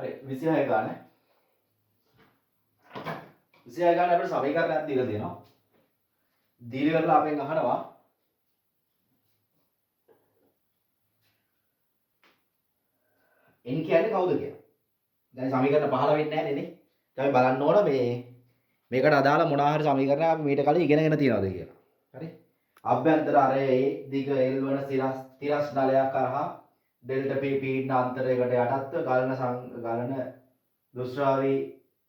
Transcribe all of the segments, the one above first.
හරි 26 ගාන 26 ගාන අපිට සමීකරණයක් දීලා තියෙනවා. දීලා කරලා අපෙන් අහනවා n කියන්නේ කවුද කියලා. දැන් සමීකරණ 15 වෙන්නේ නැහැ නේ. අපි බලන්න ඕන මේකට අදාළ මොනවා හරි සමීකරණයක් අපි මීට කලින් ඉගෙනගෙන තියනවාද කියලා. හරි. අභ්‍යන්තර අරයේ දිග L වන තිරස් නලයක් කරහා ඩෙල්ටා P පීඩන අන්තරයකට යටත්ව ගලන දුෂ්‍රාවී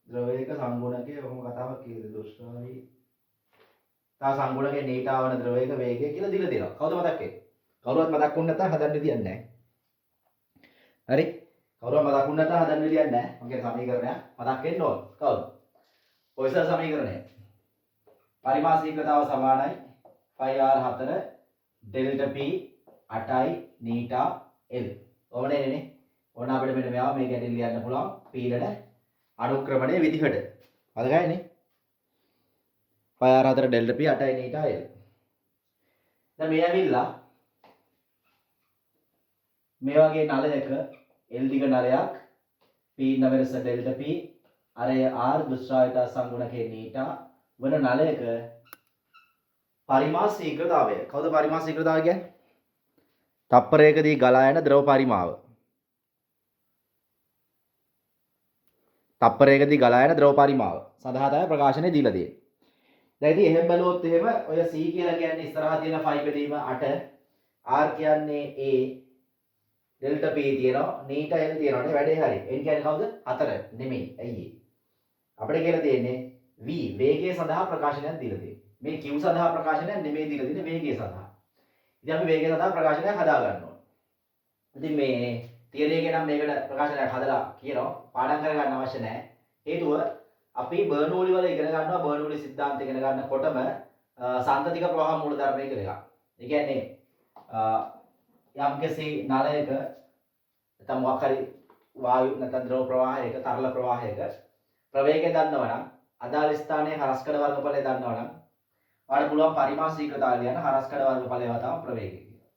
ද්‍රවයක සංගුණකයේ කොහොම කතාවක් කියද දුෂ්‍රාවී තා සංගුණකයේ නීටා වන ද්‍රවයක වේගය කියලා දීලා තියෙනවා. කවුද මතක් වෙන්නේ? කවුරුවත් මතක් වුණ නැත්නම් හදන්න විදියක් නැහැ. හරි. කවුරුවත් මතක් වුණ නැත්නම් හදන්න විදියක් නැහැ. මම කියන සමීකරණයක් මතක් වෙන්න ඕන. කවුද? කොයිසල් සමීකරණය. පරිමාශීකතාව සමානයි πr4 ඩෙල්ටා p 8යි නීටා l. ඕනේ නේ. ඕන අපිට මෙන්න මෙයාව මේ ගැටින් ලියන්න පුළුවන් පීඩන අනුක්‍රමණයේ විදිහට. හරියයිනේ. πr4 delta p 8යි නීටා l. දැන් මේ ඇවිල්ලා මේ වගේ නලයක l දිග නලයක් පීඩන වෙනස ඩෙල්ටා p අරය r දුෂ්‍රාවිතා සංගුණකයේ නීටා වන නලයක පරිමාස ශීඝ්‍රතාවය. කවුද පරිමාස ශීඝ්‍රතාවය කියන්නේ? තප්පරයකදී ගලා යන ද්‍රව පරිමාව. තප්පරයකදී ගලා යන ද්‍රව පරිමාව සඳහා තමයි ප්‍රකාශනය දීලා තියෙන්නේ. දැන් ඉතින් එහෙම බැලුවොත් එහෙම ඔය C කියලා කියන්නේ ඉස්සරහා තියෙන 5 බෙදීම 8, R කියන්නේ A, ඩෙල්ටා P තියෙනවා, නීටා L තියෙනවානේ වැඩේ හරි. n කියන්නේ කවුද? 4 නෙමෙයි. ඇයි ඒ? අපිට කියලා තියෙන්නේ v වේගය සඳහා ප්‍රකාශනයක් දීලා තියෙන්නේ. මේ q සඳහා ප්‍රකාශනයක් නෙමෙයි දීලා තියෙන්නේ වේගය සඳහා. ඉතින් අපි වේගය සඳහා ප්‍රකාශනයක් හදා ගන්න ඕනේ. ඉතින් මේ තියරි එකේ නම් මේකට ප්‍රකාශනයක් හදලා කියනවා. පාඩම් කරගන්න අවශ්‍ය නැහැ. හේතුව අපි බර්නෝලි වල ඉගෙන ගන්නවා බර්නෝලි සිද්ධාන්ත ඉගෙන ගන්නකොටම සාන්තතික ප්‍රවාහ මූලධර්මය කියලා එකක්. ඒ කියන්නේ යම්කිසි නලයක නැත්නම් මොකක් හරි වායු නැත්නම් ද්‍රව ප්‍රවාහයක තරල ප්‍රවාහයක ප්‍රවේගය දන්නවනම් අදාළ ස්ථානයේ හරස්කඩ වර්ගඵලය දන්නවනම් ඔයාලට පුළුවන් පරිමාස ශීඝ්‍රතාවය ලියන්න හරස්කඩ වර්ගඵලය තමයි ප්‍රවේගය කියලා.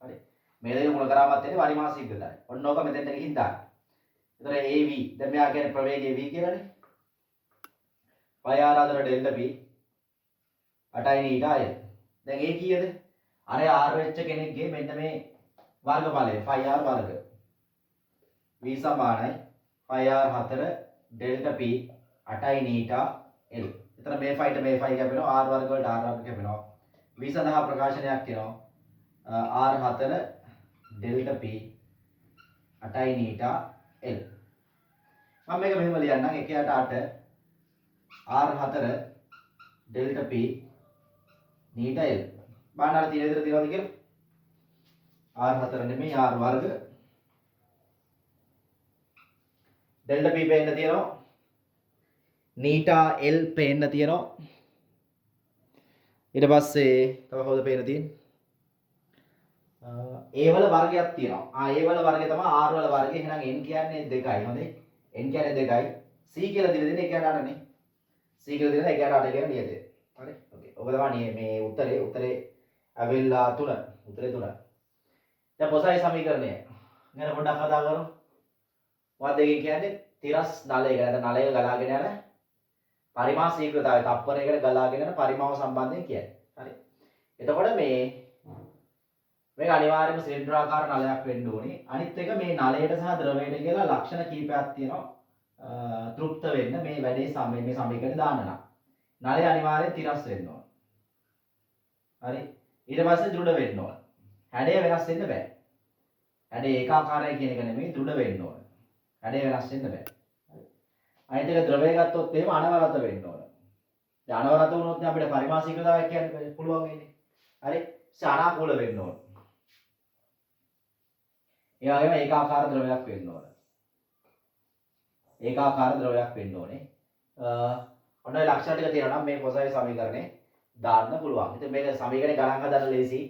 හරි. මේ දෙක මුල කරාමත් වෙන්නේ පරිමාස ශීඝ්‍රතාවය. ඔන්න ඕක මෙතෙන්ට ගිහින් දාන්න. එතන AV දැන් මෙයා කියන්නේ ප්‍රවේගය V කියලානේ. πr4 delta p 8යි නීටා l. දැන් A කීයද? අර R වෙච්ච කෙනෙක්ගේ මෙන්න මේ වර්ගඵලය πr වර්ග. V සමානයි πr4 ඩෙල්ටා p 8යි නීටා l. එතන මේ ෆයිට මේ ෆයි කැපෙනවා r වර්ග වලට r වර්ග කැපෙනවා. v සඳහා ප්‍රකාශනයක් එනවා r4 ඩෙල්ටා p 8යි නීටා l. මම මේක මෙහෙම ලියන්නම් 1/8 r4 ඩෙල්ටා p නීටා l. බලන්න අර තියෙන විදිහට තියනවාද කියලා? r4 නෙමෙයි r වර්ග ඩෙල්ටා p පේන්න තියෙනවා. නීටා l පේන්න තියෙනවා. ඊට පස්සේ තව කවුද පේන්න තියෙන්නේ? a වල වර්ගයක් තියෙනවා. a වල වර්ගය තමයි r වල වර්ගය. එහෙනම් n කියන්නේ 2යි. හොඳේ. n කියන්නේ 2යි. c කියලා දීලා දෙන්නේ 1/8 නේ. c කියලා දෙනවා 1/8 කියන නියතය. හරි. ඕකේ. ඔබ තමයි මේ උත්තරේ ඇවිල්ලා 3. උත්තරේ 3. දැන් පොසයි සමීකරණය. ගැන පොඩ්ඩක් කතා කරමු. මොකක්ද ඒක කියන්නේ? තිරස් නලයක නැත්නම් නලයක ගලාගෙන යන පරිමාස ශීඝ්‍රතාවය තප්පරයකට ගලාගෙන යන පරිමාව සම්බන්ධයෙන් කියන්නේ. හරි. එතකොට මේක අනිවාර්යයෙන්ම සිලින්ඩරාකාර නලයක් වෙන්න ඕනේ. අනිත් එක මේ නලයට සහ ද්‍රවයට කියලා ලක්ෂණ කීපයක් තියෙනවා. තෘප්ත වෙන්න මේ වැඩේ මේ සමීකරණය දාන්න නම්. නලය අනිවාර්යයෙන් තිරස් වෙන්න ඕන. හරි. ඊට පස්සේ දෘඩ වෙන්න ඕන. හැඩය වෙනස් වෙන්න බෑ. හැඩය ඒකාකාරයි කියන එක නෙමෙයි දෘඩ වෙන්න ඕන. හැඩය වෙනස් වෙන්න බෑ. හරි. අනිත් එක ද්‍රවය ගත්තොත් එහෙම අනවරත වෙන්න ඕන. දැන් අනවරත වුණොත් අපිට පරිමාස ශීඝ්‍රතාවයක් කියන්න පුළුවන් වෙන්නේ. හරි. අනාකූල වෙන්න ඕන. ඒ වගේම ඒකාකාර ද්‍රවයක් වෙන්න ඕන. ඒකාකාර ද්‍රවයක් වෙන්න ඕනේ. ඔන්න ඔය ලක්ෂණ ටික තියෙනවා නම් මේ පොසයි සමීකරණේ දාන්න පුළුවන්. ඉතින් මේක සමීකරණේ ගණන් හදන්න ලේසි.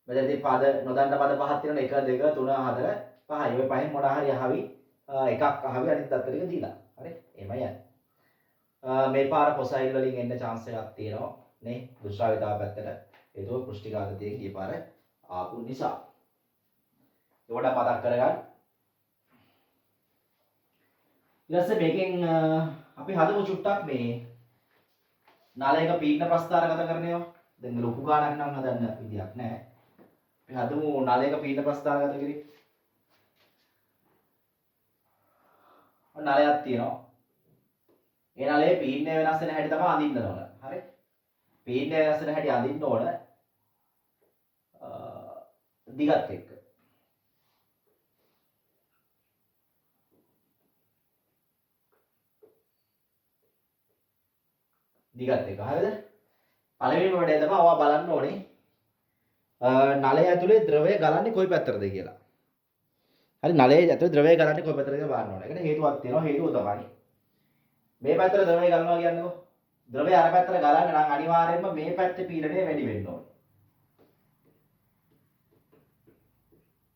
මෙතනදී පද නොදන්න පද පහක් තියෙනවා 1 2 3 4 5යි. ඔය පහෙන් මොනවා හරි අහවි එකක් අහවි අනිත් අතට ටික දීලා. හරි. එහෙමයි යන්නේ. මේ පාර පොසයිල් වලින් එන්න chance එකක් තියෙනවා නේ. දුෂ්‍රාවිතාව පැත්තට. ඒකෝ පෘෂ්ටිඝාතයෙන් ගිය පාර ආපු නිසා. ඒකට මතක් කරගන්න. ඊට පස්සේ මේකෙන් අපි හදමු චුට්ටක් මේ නාලයක පීඩන ප්‍රස්ථාරගත කරන ඒවා. දැන් ලොකු ගාණක් නම් හදන්න විදියක් නැහැ. අපි හදමු නාලයක පීඩන ප්‍රස්ථාරගත කිරීම. ඔන්න නාලයක් තියෙනවා. ඒ නාලයේ පීඩනය වෙනස් වෙන හැටි තමයි අඳින්න ඕන. හරි? පීඩනය වෙනස් වෙන හැටි අඳින්න ඕන. දිගත් එක්ක. දිගත් එක. හරිද? පළවෙනිම වැඩේ තමයි ඔයා බලන්න ඕනේ නලය ඇතුලේ ද්‍රවය ගලන්නේ කොයි පැත්තටද කියලා. හරි නලයේ ඇතුලේ ද්‍රවය ගලන්නේ කොයි පැත්තටද කියලා බලන්න ඕනේ. ඒකට හේතුවක් තියෙනවා. හේතුව තමයි මේ පැත්තට ද්‍රවය ගලනවා කියන්නේ ද්‍රවය අර පැත්තට ගලන්න නම් අනිවාර්යයෙන්ම මේ පැත්තේ පීඩනය වැඩි වෙන්න ඕනේ.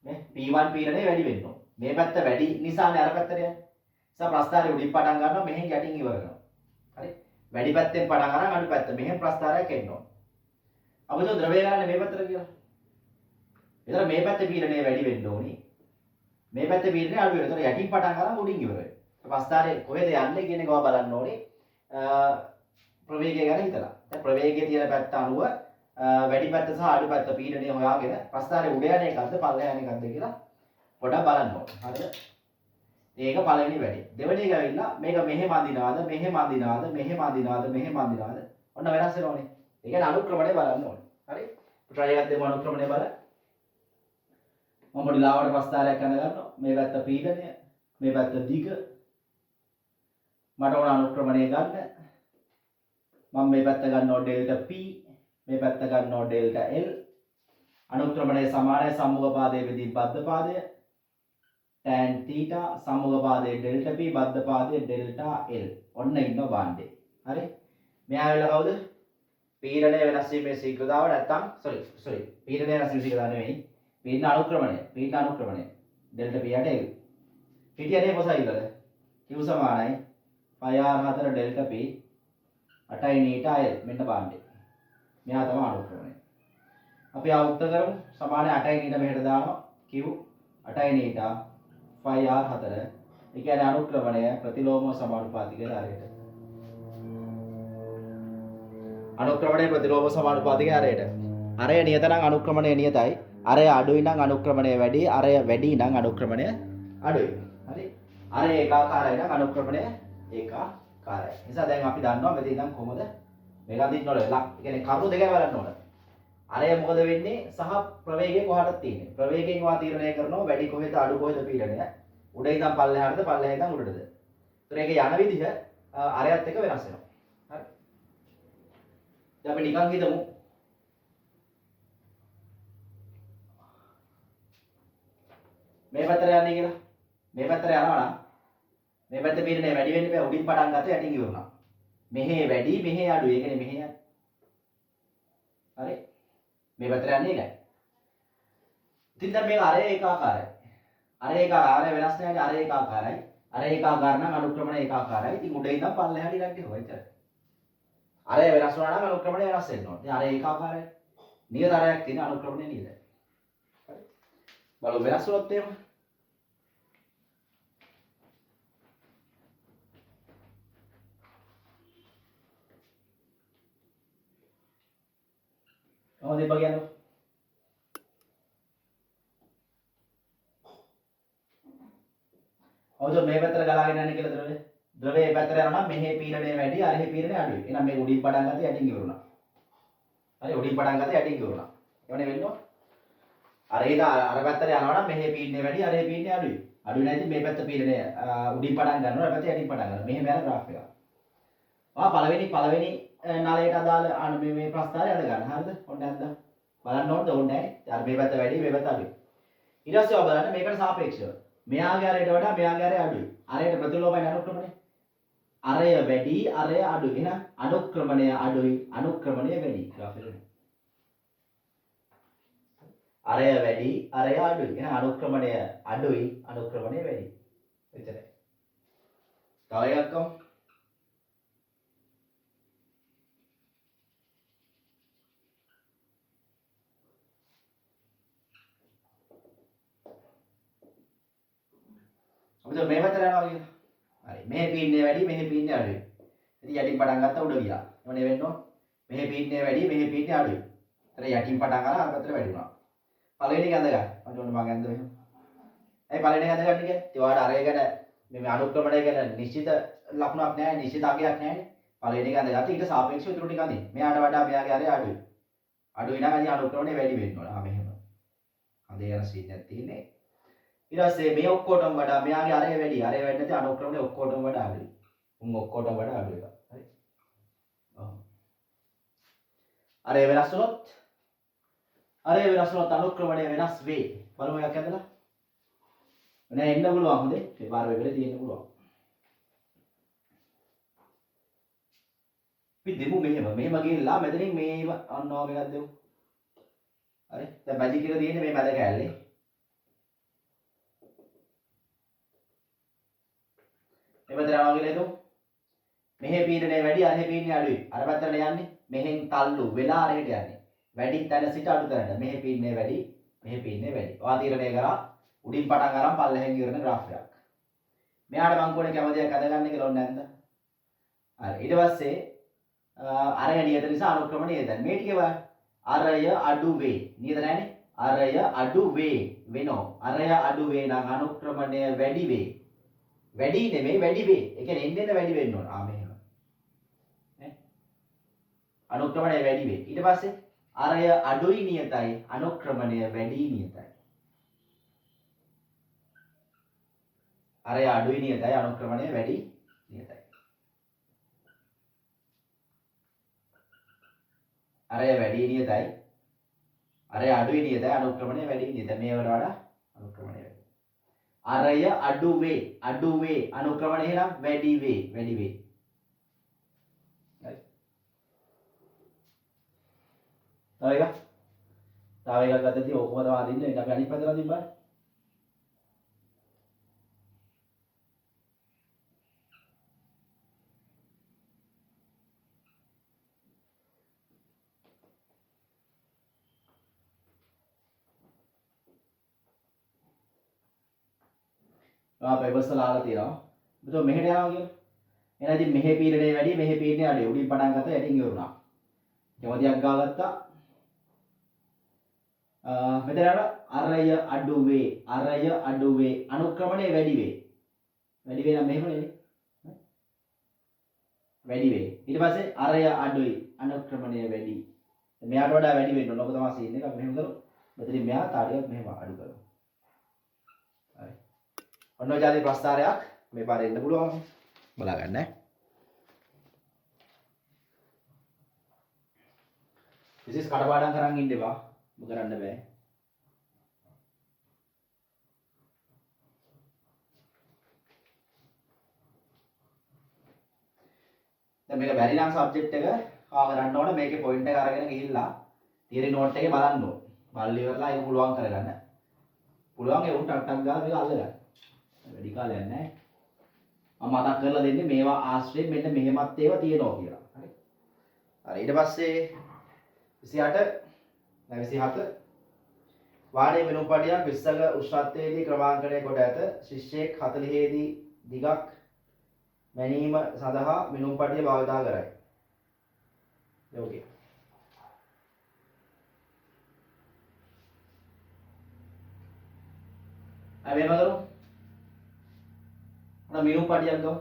මේ P1 පීඩනය වැඩි වෙන්න ඕනේ. මේ පැත්ත වැඩි නිසානේ අර පැත්තට යන්නේ. නිසා ප්‍රස්ථාරය උඩින් පටන් ගන්නවා මෙහෙන් යටින් ඉවර කරනවා. හරි? වැඩි පැත්තෙන් පටන් අරන් අඩු පැත්ත මෙහෙන් ප්‍රස්ථාරයක් එන්න ඕන. අපි හිතුව ද්‍රවය ගලන්නේ මේ පැත්තට කියලා. ඒතර මේ පැත්තේ පීඩනය වැඩි වෙන්න ඕනි. මේ පැත්තේ පීඩනය අඩු වෙනවා. ඒතර යටින් පටන් අරන් උඩින් ඉවර වෙනවා. ප්‍රස්ථාරය කොහෙද යන්නේ කියන එක බලන්න ඕනේ. ප්‍රවේගය ගැන හිතලා. දැන් ප්‍රවේගයේ තියෙන පැත්ත අනුව වැඩි පැත්ත සහ අඩු පැත්ත පීඩනය හොයාගෙන ප්‍රස්ථාරය උඩ යන එකක්ද පල්ලෙහා යන එකක්ද කියලා පොඩ්ඩක් බලන්න ඕනේ. හරිද? ඒක පළවෙනි වැඩේ. දෙවෙනි එක ඇවිල්ලා මේක මෙහෙම අඳිනවාද මෙහෙම අඳිනවාද මෙහෙම අඳිනවාද මෙහෙම අඳිනවාද ඔන්න වෙනස් වෙනවනේ. ඒ කියන්නේ අනුක්‍රමණය බලන්න ඕනේ. හරි? try එකක් දෙමු අනුක්‍රමණය බලන්න. මම පොඩි ලාවට ප්‍රස්ථාරයක් අඳ ගන්නවා. මේ පැත්ත පීඩනය, මේ පැත්ත දිග. මට ඕන අනුක්‍රමණය ගන්න. මම මේ පැත්ත ගන්නවා ඩෙල්ටා P, මේ පැත්ත ගන්නවා ඩෙල්ටා L. අනුක්‍රමණය සමානයි සම්මුඛ පාදයේ වෙදී බද්ධ පාදය. tan theta සම්මුඛ පාදයේ delta p බද්ධ පාදයේ delta l ඔන්න ඉන්නවා බාණ්ඩේ. හරි? මෙයා වෙලා කවුද? පීඩනය වෙනස් වීමේ ශීඝ්‍රතාව නැත්තම් පීඩනය වෙනස් වීමේ ශීඝ්‍රතාව නෙවෙයි. පීඩන අනුක්‍රමණය delta p යට l. හිටියනේ කොසයිද? q සමානයි pi r4 delta p 8යි neta l මෙන්න බාණ්ඩේ. මෙයා තමයි අනුක්‍රමණය. අපි ආවුක්ත කරමු. සමානයි 8යි neta මෙහෙට දානවා. q 8යි neta pi r4 ඒ කියන්නේ අනුක්‍රමණය ප්‍රතිලෝම සමානුපාතික හරයට. අනුක්‍රමණය ප්‍රතිලෝම සමානුපාතික හරයට. අරය නියත නම් අනුක්‍රමණය නියතයි. අරය අඩුයි නම් අනුක්‍රමණය වැඩි. අරය වැඩි නම් අනුක්‍රමණය අඩුයි. හරි? අරය ඒකාකාරයි නම් අනුක්‍රමණය ඒකාකාරයි. නිසා දැන් අපි දන්නවා මෙතන ඉඳන් කොහොමද මේක අදින්න ඕන. ඒ කියන්නේ කරුණු දෙකයි බලන්න ඕන. අරය මොකද වෙන්නේ සහ ප්‍රවේගය කොහටද තියෙන්නේ. ප්‍රවේගයෙන් වා තීරණය කරනවා වැඩි කොහෙද අඩු කොහෙද පීඩනය. උඩ ඉඳන් පල්ලෙහාටද පල්ලෙහා ඉඳන් උඩටද. ඒතර ඒක යන විදිහ අරයත් එක්ක වෙනස් වෙනවා. හරි. දැන් අපි නිකන් හිතමු මේ පැත්තට යන්නේ කියලා. මේ පැත්තට යනවා නම් මේ පැත්තේ පීඩනය වැඩි වෙන්න බෑ උඩින් පටන් ගත්ත යටින් ඉවරුණා. මෙහෙ වැඩි මෙහෙ අඩුයි. ඒ කියන්නේ මෙහෙ යන්නේ. හරි. මේ පැත්තට යන්නේ නැහැ. ඉතින් දැන් මේක අරය ඒකාකාරයි. අරය ඒකාකාරය වෙනස් නැහැ. අරය ඒකාකාරයි. අරය ඒකාකාර නම් අනුක්‍රමණය ඒකාකාරයි. ඉතින් උඩ ඉඳන් පල්ලෙහාට ඉලක්ක ගෙවුවා ඉතින්. අරය වෙනස් වුණා නම් අනුක්‍රමණය වෙනස් වෙන්න ඕනේ. ඉතින් අරය ඒකාකාරයි. නියත අරයක් තියෙන අනුක්‍රමණය නියතයි. හරි. බලමු වෙනස් වුණොත් එහෙම. මොකද ඉබ්බා කියන්නේ? ඔව් මේ පැත්තට ගලාගෙන යන්නේ කියලා ද්‍රවය. ද්‍රවය මේ පැත්තට යනවා නම් මෙහි පීඩනය වැඩි, අරහි පීඩනය අඩුයි. එහෙනම් මේ උඩින් පටන් ගත්තේ යටින් ඉවරුණා. හරි උඩින් පටන් ගත්තේ යටින් ඉවරුණා. එවනේ වෙන්න ඕන. අර පැත්තට යනවා නම් මෙහි පීඩනය වැඩි, අරහි පීඩනය අඩුයි. අඩුයි නැති මේ පැත්ත පීඩනය උඩින් පටන් ගන්නවා, අර පැත්ත යටින් පටන් ගන්නවා. මෙහෙම යන graph එක. පළවෙනි නලයට අදාළ මේ ප්‍රස්ථාරය අද ගන්න. හරිද? ඔන්න නැද්ද? බලන්න ඕනද? ඕනේ නැහැ. අර මේ පැත්ත වැඩි, මේ පැත්ත අඩුයි. ඊට පස්සේ ඔයා බලන්න මේකට සාපේක්ෂව. මෙයාගේ අරයට වඩා මෙයාගේ අරය අඩුයි. අරයට ප්‍රතිලෝමයි අනුක්‍රමණය. අරය වැඩි, අරය අඩුයි. එහෙනම් අනුක්‍රමණය අඩුයි, අනුක්‍රමණය වැඩි. graph එක. අරය වැඩි, අරය අඩුයි. එහෙනම් අනුක්‍රමණය අඩුයි, අනුක්‍රමණය වැඩි. එච්චරයි. තව එකක් කොහොමද? අපි මේ පැත්තට යනවා කියලා. හරි. මෙහි පීඩනය වැඩි මෙහි පීඩනය අඩුයි. ඉතින් යටින් පටන් ගත්තා උඩ ගියා. මොනේ වෙන්න ඕන? මෙහි පීඩනය වැඩි මෙහි පීඩනය අඩුයි. ඒතර යටින් පටන් ගන්න අර පැත්තට වැඩි වුණා. පළවෙනි එක ඇඳ ගන්න. මට ඕන මම ඇඳ මෙහෙම. ඒ පළවෙනි එක ඇඳ ගන්න කියන්නේ ඒ වලට අරය ගැන මේ අනුක්‍රමණය ගැන නිශ්චිත ලකුණක් නැහැ නිශ්චිත අගයක් නැහැ. පළවෙනි එක ඇඳ ගත්තා ඊට සාපේක්ෂව ඊටු ටික අඳින්න. මෙයාට වඩා මෙයාගේ අරය අඩුයි. අඩුයි නම් අදී අනුක්‍රමණය වැඩි වෙන්න ඕන. මෙහෙම. අඳේ යන සීන් එකක් තියෙන්නේ. ඊට පස්සේ මේ ඔක්කොටම වඩා මෙයාගේ අරය වැඩි. අරය වැඩි නැති අනුක්‍රමණය ඔක්කොටම වඩා අඩුයි. උන් ඔක්කොටම වඩා අඩු එකක්. හරි. ඔව්. අරය වෙනස් වුණොත් අනුක්‍රමණය වෙනස් වේ. බලමු එකක් ඇදලා. නෑ එන්න පුළුවන් හොඳේ. ඒ පාර වෙබලේ තියෙන්න පුළුවන්. අපි දෙමු මෙහෙම ගිහිල්ලා මෙතනින් මේව අන්නවා මේකක් දෙමු. හරි. දැන් මැජික් එක තියෙන්නේ මේ මැද කෑල්ලේ. මෙතන යනවා කියලා හිතමු. මෙහි පීඩනය වැඩි අරහේ පීඩනය අඩුයි. අර පැත්තට යන්නේ මෙහෙන් තල්ලු වෙලා අරහෙට යන්නේ. වැඩි තැන සිට අඩු තැනට. මෙහි පීඩනය වැඩි මෙහි පීඩනය වැඩි. ඔයා තීරණය කරා උඩින් පටන් අරන් පල්ලෙහෙන් ඉවරන ග්‍රාෆ් එකක්. මෙයාට මං කොනේ කැමතියක් අදගන්න කියලා ඕනේ නැන්ද? හරි. ඊට පස්සේ අරය නියත නිසා අනුක්‍රමණය දැන් මේ ටික බලන්න. අරය අඩු වේ. නියත නැහැනේ. අරය අඩු වේ වෙනෝ. අරය අඩු වේ නම් අනුක්‍රමණය වැඩි වේ. වැඩි නෙමෙයි වැඩි වේ. ඒ කියන්නේ එන්න වැඩි වෙන්න ඕන. මෙහෙම. නේ? අනුක්‍රමණය වැඩි වේ. ඊට පස්සේ අරය අඩුයි නියතයි අනුක්‍රමණය වැඩි නියතයි. අරය අඩුයි නියතයි අනුක්‍රමණය වැඩි නියතයි. අරය වැඩි නියතයි. අරය අඩුයි නියතයි අනුක්‍රමණය වැඩි නියතයි. මේවට වඩා අනුක්‍රමණය වැඩි. අරය අඩු වේ අනුක්‍රමණය එහෙනම් වැඩි වේ. හරි. තව එකක් ගත්තදී ඕකම තමයි අදින්නේ. ඒක අපි අනිත් පැත්තට අදින්න බෑ. පෙපර්ස් වල ආලා තියෙනවා. එතකොට මෙහෙට යනවා කියලා. එහෙනම් ඉතින් මෙහෙ පීඩනය වැඩි මෙහෙ පීඩනය අඩුයි. උඩින් පටන් ගත්තා යටින් ඉවරුණා. කැමතියක් ගාගත්තා. මෙතන අරය අඩු වේ අනුක්‍රමණය වැඩි වේ. වැඩි වේ නම් මෙහෙම නෙමෙයි. වැඩි වේ. ඊට පස්සේ අරය අඩුයි අනුක්‍රමණය වැඩි. මෙයාට වඩා වැඩි වෙන්න ඕන. ඔක තමයි සීන් එක. අපි මෙහෙම කරමු. මෙතනින් මෙයා තාරියක් මෙහෙම අඩු කරමු. හරි. ඔන්න ඔය જાති ප්‍රස්තාරයක් මේ පාරේ එන්න පුළුවන්. බලා ගන්න ඈ. විශේෂ කඩපාඩම් කරන් ඉන්න එපා. මොක කරන්න බෑ. දැන් මේක බැරි නම් සබ්ජෙක්ට් එක ආ කරන්න ඕන මේකේ පොයින්ට් එක අරගෙන ගිහිල්ලා තියරි නෝට් එකේ බලන්න ඕන. බලලා ඉවරලා ඒක පුළුවන් කරගන්න. පුළුවන් ඒ උන් ටක් ටක් ගාලා මේක අල්ලගන්න. වැඩි කාලයක් නැහැ. මම මතක් කරලා දෙන්නේ මේවා ආශ්‍රයෙන් මෙන්න මෙහෙමත් ඒවා තියෙනවා කියලා. හරි. හරි ඊට පස්සේ 27 වාණේ වෙනුපඩියක් විස්සක උෂ්ණත්වයේදී ක්‍රමාංකනය කොට ඇත. ශිෂ්‍යයෙක් 40 දී දිගක් මැනීම සඳහා වෙනුපඩිය භාවිතා කරයි. ඕකේ. අපි මේක කරමු. අර වෙනුපඩියක් ගමු.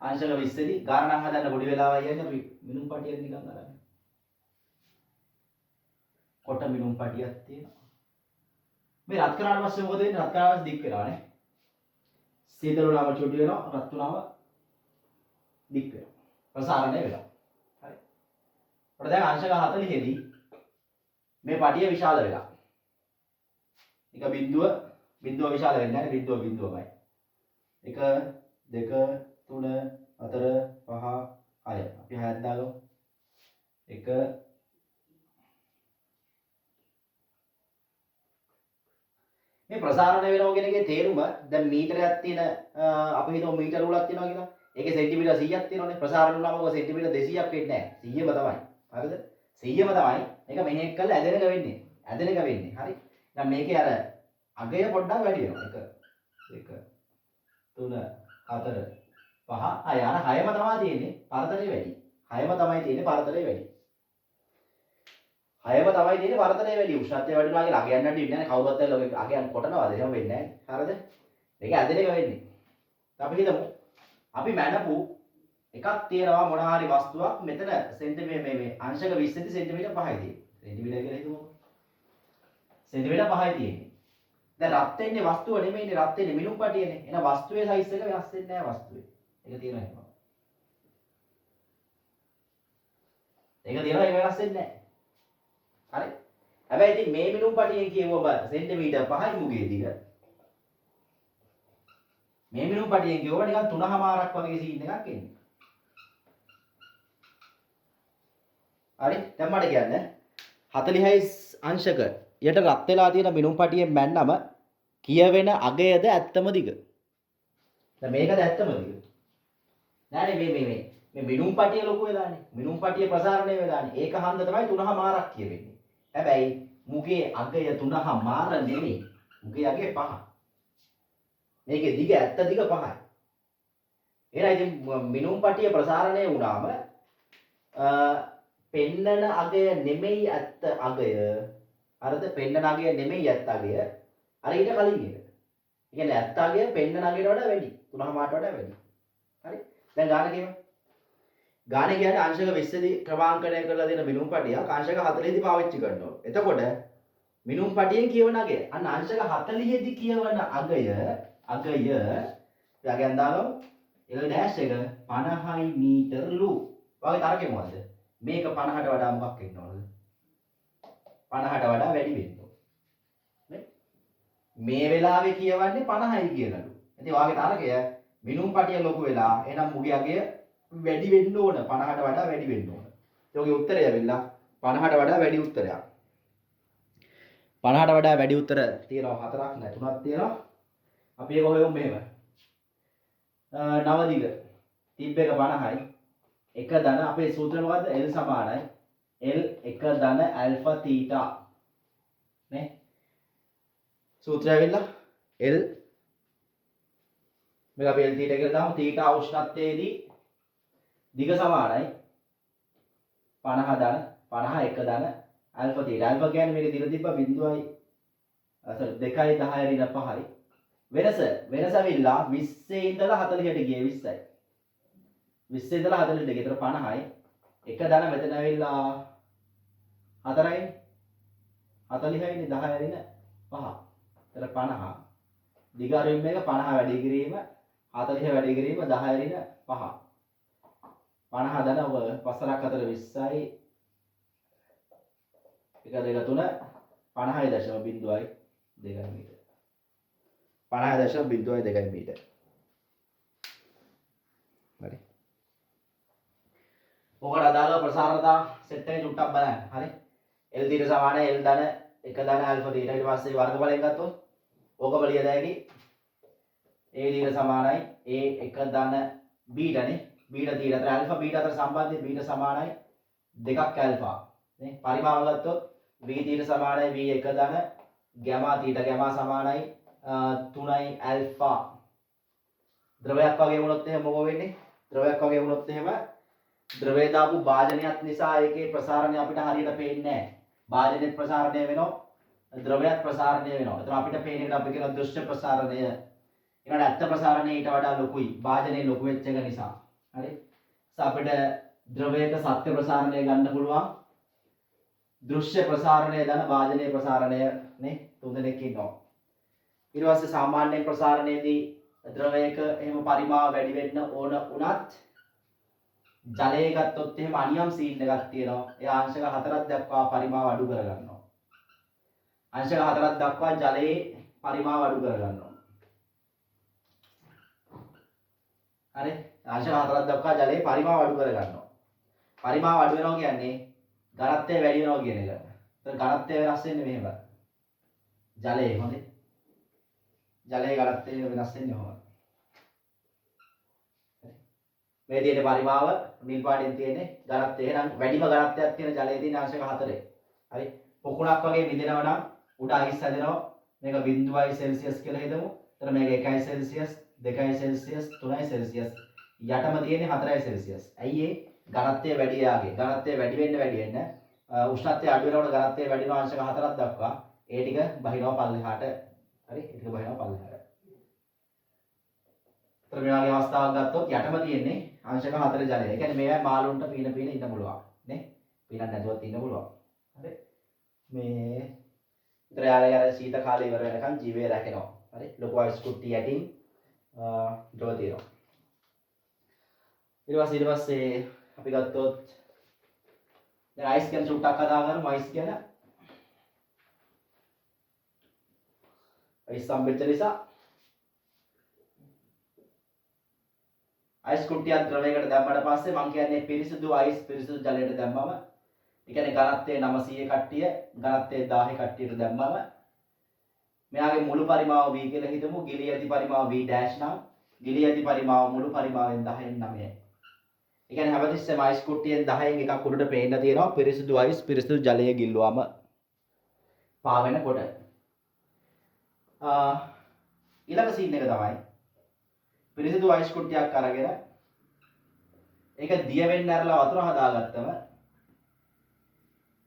අංශක 20 දී ගාණක් හදන්න පොඩි වෙලාවයි යන්නේ අපි වෙනුපඩියක් නිකන් අරගෙන. කොට වෙනුපඩියක් තියෙනවා. මේ රත් කරාට පස්සේ මොකද වෙන්නේ? රත් කරාට දික් වෙනවා නේ. සීතල වුණාම චොටි වෙනවා, රත් වුණාම දික් වෙනවා. ප්‍රසාරණය වෙනවා. හරි. අපිට දැන් අංශක 40 දී මේ පඩිය විශාල වෙලා. එක බිඳුව විශාල වෙන්නේ නැහැ. බිඳුවමයි. 1 2 3 4 5 6. අපි 6ක් දාගමු. 1 මේ ප්‍රසාරණය වෙනවා කියන එකේ තේරුම දැන් මීටරයක් තියෙන අපි හිතමු මීටර උලක් තියෙනවා කියලා. ඒකේ සෙන්ටිමීටර 100ක් තියෙනවානේ. ප්‍රසාරණය වුණාම ඔක සෙන්ටිමීටර 200ක් වෙන්නේ නැහැ. 100ම තමයි. හරිද? 100ම තමයි. මේක මෙහෙක් කරලා ඇදෙනක වෙන්නේ. හරි. දැන් මේකේ අර අගය පොඩ්ඩක් වැඩි වෙනවා. 1 3 4 5 අය අර 6ම තමයි තියෙන්නේ පරතරේ වැඩි 6ම තමයි තියෙන්නේ පරතරේ වැඩි 6ම තමයි තියෙන්නේ පරතරේ වැඩි උෂ්ණත්වය වැඩි වුණා කියලා අගයන් නැටි ඉන්නේ නැහැ කවුරුත් ඇවිල්ලා අගයන් කොටනවාද එහෙම වෙන්නේ නැහැ හරිද මේක ඇදෙන එක වෙන්නේ අපි හිතමු අපි මැනපු එකක් තියෙනවා මොන හරි වස්තුවක් මෙතන සෙන්ටිමීටර් මේ අංශක 20 සෙන්ටිමීටර් 5යි තියෙන්නේ සෙන්ටිමීටර් කියලා හිතමු සෙන්ටිමීටර් 5යි තියෙන්නේ දැන් රත් වෙන්නේ වස්තුව නෙමෙයිනේ රත් වෙන්නේ මිනුම් පටියනේ එහෙනම් වස්තුවේ සයිස් එක වෙනස් වෙන්නේ නැහැ වස්තුවේ ඒක තියෙනවා එහෙම ඒක තියෙනවා ඒක වෙනස් වෙන්නේ නැහැ හරි හැබැයි ඉතින් මේ මිනුම් පටියෙන් කියවම සෙන්ටිමීටර් 5යි මුගේ දිග මේ මිනුම් පටියෙන් කියවම නිකන් 3මාරක් වගේ සීන් එකක් එන්නේ හරි දැන් මට කියන්න 46 අංශක යට රත් වෙලා තියෙන මිනුම් පටියෙන් මැන්නම කියවෙන අගයද ඇත්තම දිග දැන් මේකද ඇත්තම දිග නෑනේ මේ මිනුම් පටිය ලොකු වෙලානේ මිනුම් පටිය ප්‍රසාරණය වෙලානේ ඒක හන්ද තමයි 3මාරක් කියවෙන්නේ හැබැයි මුගේ අගය 3මාර නෙමෙයි මුගේ අගය 5 මේකේ දිග ඇත්ත දිග 5යි එහෙනම් ඉතින් මිනුම් පටිය ප්‍රසාරණය වුණාම පෙන්නන අගය නෙමෙයි ඇත්ත අගය හරිද පෙන්නන අගය නෙමෙයි ඇත්ත අගය අර ඊට කලින් එක. ඒ කියන්නේ ඇත්ත අගය පෙන්නන අගයට වඩා වැඩි 3මාරට වඩා වැඩි හරි දැන් ගාන කියමු ගාන කියන්නේ අංශක 20 දී ක්‍රමාංකණය කරලා දෙන මිනුම් පටියක් අංශක 40 දී පාවිච්චි කරනවා එතකොට මිනුම් පටියෙන් කියවන අගය අන්න අංශක 40 දී කියවන අගය යාගෙන් දාගමු L dash එක 50 මීටර්ලු වගේ තරකේ මොකද්ද මේක 50ට වඩා මොකක් වෙන්න ඕනද 50ට වඩා වැඩි වෙන්න ඕන නේ මේ වෙලාවේ කියවන්නේ 50යි කියලාලු ඉතින් වාගේ තරකය මිනුම් පටිය ලොකු වෙලා එහෙනම් මුගේ අගය වැඩි වෙන්න ඕන 50ට වඩා වැඩි වෙන්න ඕන ඒකේ උත්තරය ඇවිල්ලා 50ට වඩා වැඩි උත්තරයක් 50ට වඩා වැඩි උත්තර තියෙනවා හතරක් නෑ තුනක් තියෙනවා අපි ඒක හොයමු මෙහෙම නව දිග තිබ්බ එක 50යි එක ධන අපේ සූත්‍රය මොකද්ද L සමානයි L එක ධන ඇල්ෆා තීටා නේ සූත්‍රය ඇවිල්ලා L මේක අපි L තීටා කියලා දාමු තීටා උෂ්ණත්වයේදී දිග සමානයි 50 ධන 50 එක ධන ඇල්ෆා තීටා ඇල්ෆා කියන්නේ මේක දිග තිබ්බ බිඳුවයි අසල් 2යි 10යි රින 5යි වෙනස ඇවිල්ලා 20 ඉඳලා 40ට ගියේ 20යි 20 ඉඳලා 40ට ගියේ. ඒතර 50යි. එක ධන මෙතන ඇවිල්ලා 4යි. 40යිනේ 10 රින 5. ඒතර 50. දිගාරින් මේක 50 වැඩි කිරීම 40 වැඩි කිරීම 10 රින 5. 50 ධන ඔබ පස්සලක් අතර 20යි. 1 2 3 50.02යි 2 මීටර. 50.02 මීටර. හරි. ඔකට අදාළව ප්‍රසාරණතා සෙට් එකේ චුට්ටක් බලන්න. හරි. L θ සමානයි L ධන 1 ධන alpha θ. ඊට පස්සේ වර්ගඵලයෙන් ගත්තොත් ඕකම ලියද හැකි. A θ සමානයි A 1 ධන B නේ. B ට θ අතර alpha B අතර සම්බන්ධය B ට සමානයි 2ක් alpha. නේ. පරිමාව ගත්තොත් B θ සමානයි B 1 ධන gamma θ gamma සමානයි 3යි alpha. ද්‍රවයක් වගේ වුණොත් එහෙම මොකෝ වෙන්නේ? ද්‍රවයක් වගේ වුණොත් එහෙම ද්‍රවය දාපු භාජනයක් නිසා ඒකේ ප්‍රසාරණය අපිට හරියට පේන්නේ නැහැ. භාජනයේ ප්‍රසාරණය වෙනවා, ද්‍රවයක් ප්‍රසාරණය වෙනවා. ඒතර අපිට පේන එකට අපි කියන දෘශ්‍ය ප්‍රසාරණය. ඊළඟ ඇත්ත ප්‍රසාරණය ඊට වඩා ලොකුයි. භාජනයේ ලොකු වෙච්ච එක නිසා. හරි? අපිට ද්‍රවයක සත්‍ය ප්‍රසාරණය ගන්න පුළුවන්. දෘශ්‍ය ප්‍රසාරණය දන භාජනයේ ප්‍රසාරණය නේ තුන් දෙනෙක් ඉන්නවා. ඊට පස්සේ සාමාන්‍ය ප්‍රසාරණයේදී ද්‍රවයක එහෙම පරිමාව වැඩි වෙන්න ඕන උනත් ජලය ගත්තොත් එහෙම අනියම් සීන් එකක් තියෙනවා. ඒ අංශක 4ක් දක්වා පරිමාව අඩු කර ගන්නවා. අංශක 4ක් දක්වා ජලයේ පරිමාව අඩු කර ගන්නවා. හරි? අංශක 4ක් දක්වා ජලයේ පරිමාව අඩු කර ගන්නවා. පරිමාව අඩු වෙනවා කියන්නේ ඝනත්වය වැඩි වෙනවා කියන එක. ඒතර ඝනත්වය වෙනස් වෙන්නේ මෙහෙම. ජලයේ හොඳේ. ජලයේ ඝනත්වය වෙනස් වෙන්නේ කොහොමද? මේ තියෙන පරිමාව නිල් පාටින් තියෙන්නේ ඝනත්වය. එහෙනම් වැඩිම ඝනත්වයක් තියෙන ජලයේ තියෙන අංශක 4. හරි. පොකුණක් වගේ විදෙනවා නම් උඩ අයිස් හැදෙනවා. මේක 0.0 සෙල්සියස් කියලා හිතමු. එතන මේක 1යි සෙල්සියස් 2යි සෙල්සියස් 3යි සෙල්සියස් යටම තියෙන්නේ 4යි සෙල්සියස්. ඇයි ඒ? ඝනත්වය වැඩි යාගේ. ඝනත්වය වැඩි වෙන්න උෂ්ණත්වය අඩු වෙනකොට ඝනත්වය වැඩි වෙන අංශක 4ක් දක්වා ඒ ටික බහිනවා පල්ලෙහාට. හරි? ඒ ටික බහිනවා පල්ලෙහාට. එතන මේ වගේ අවස්ථාවක් ගත්තොත් යටම තියෙන්නේ අංශක 4 ජලය. ඒ කියන්නේ මේවා මාළුන්ට පීන ඉන්න පුළුවන්. නේ? පීනක් නැතුවත් ඉන්න පුළුවන්. හරි? මේ විතර යාලේ සීත කාලේ ඉවර වෙනකන් ජීවය රැකෙනවා. හරි? ලොකු අයිස් කුට්ටිය යටින් ජල තියෙනවා. ඊට පස්සේ අපි ගත්තොත් දැන් අයිස් ගැන චුට්ටක් කතා කරමු. අයිස් ගැන අයිස් සම්බෙච්ච නිසා අයිස් කුට්ටියක් ද්‍රවයකට දැම්මට පස්සේ මම කියන්නේ පිරිසිදු අයිස් පිරිසිදු ජලයට දැම්මම ඒ කියන්නේ ඝනත්වය 900 කට්ටිය ඝනත්වය 1000 කට්ටියට දැම්මම මෙයාගේ මුළු පරිමාව v කියලා හිතමු. ගිලී ඇති පරිමාව v ඩෑෂ් නම් ගිලී ඇති පරිමාව මුළු පරිමාවෙන් 10න් 9යි. ඒ කියන්නේ හැමතිස්සෙම අයිස් කුට්ටියෙන් 10න් එකක් උඩට පේන්න තියෙනවා පිරිසිදු අයිස් පිරිසිදු ජලය ගිල්ලුවම පාවෙනකොට. ඊළඟ සීන් එක තමයි පිරිසිදු අයිස් කුට්ටියක් අරගෙන ඒක දිය වෙන්න ඇරලා වතුර හදාගත්තම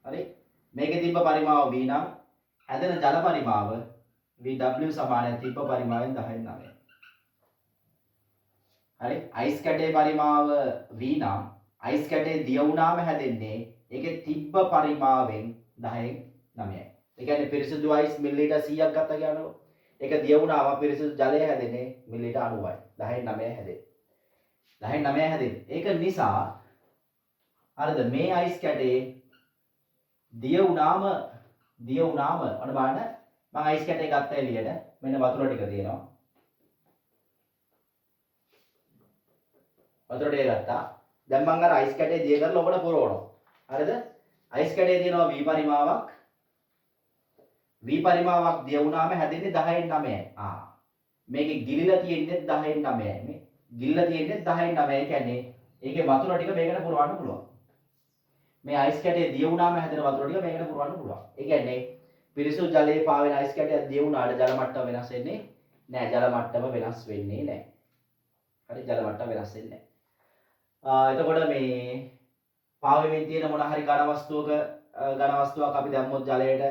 හරි මේකේ තිබ්බ පරිමාව v නම් හැදෙන ජල පරිමාව vw සමානයි තිබ්බ පරිමාවෙන් 10න් 9යි. හරි අයිස් කැටේ පරිමාව v නම් අයිස් කැටේ දිය වුණාම හැදෙන්නේ ඒකේ තිබ්බ පරිමාවෙන් 10න් 9යි. ඒ කියන්නේ පිරිසිදු අයිස් මිලිලීටර් 100ක් ගත්තා කියනකො ඒක දිය වුණාම පිරිසිදු ජලය හැදෙන්නේ මිලිලීටර් 90යි. 10න් 9යි හැදෙන්නේ. 10න් 9යි හැදෙන්නේ. ඒක නිසා හරිද මේ අයිස් කැටේ දිය වුණාම ඔන්න බලන්න මම අයිස් කැටේ ගත්ත එළියට මෙන්න වතුර ටික තියෙනවා. වතුර ටික ගත්තා. දැන් මම අර අයිස් කැටේ දිය කරලා ඔබට පුරවනවා. හරිද? අයිස් කැටේ තියෙනවා v පරිමාවක්. v පරිමාවක් දිය වුණාම හැදෙන්නේ 10න් 9යි. මේකේ ගිලිලා තියෙන්නේ 10න් 9යි. මේ ගිලිලා තියෙන්නේ 10න් 9යි කියන්නේ ඒකේ වතුර ටික මේකට පුරවන්න පුළුවන්. මේ අයිස් කැටේ දිය වුණාම හැදෙන වතුර ටික මේකට පුරවන්න පුළුවන්. ඒ කියන්නේ පිරිසිදු ජලයේ පාවෙන අයිස් කැටයක් දිය වුණාට ජල මට්ටම වෙනස් වෙන්නේ නැහැ. ජල මට්ටම වෙනස් වෙන්නේ නැහැ. හරි ජල මට්ටම වෙනස් වෙන්නේ නැහැ. එතකොට මේ පාවෙමින් තියෙන මොන හරි ඝන වස්තුවක් අපි දැම්මොත් ජලයට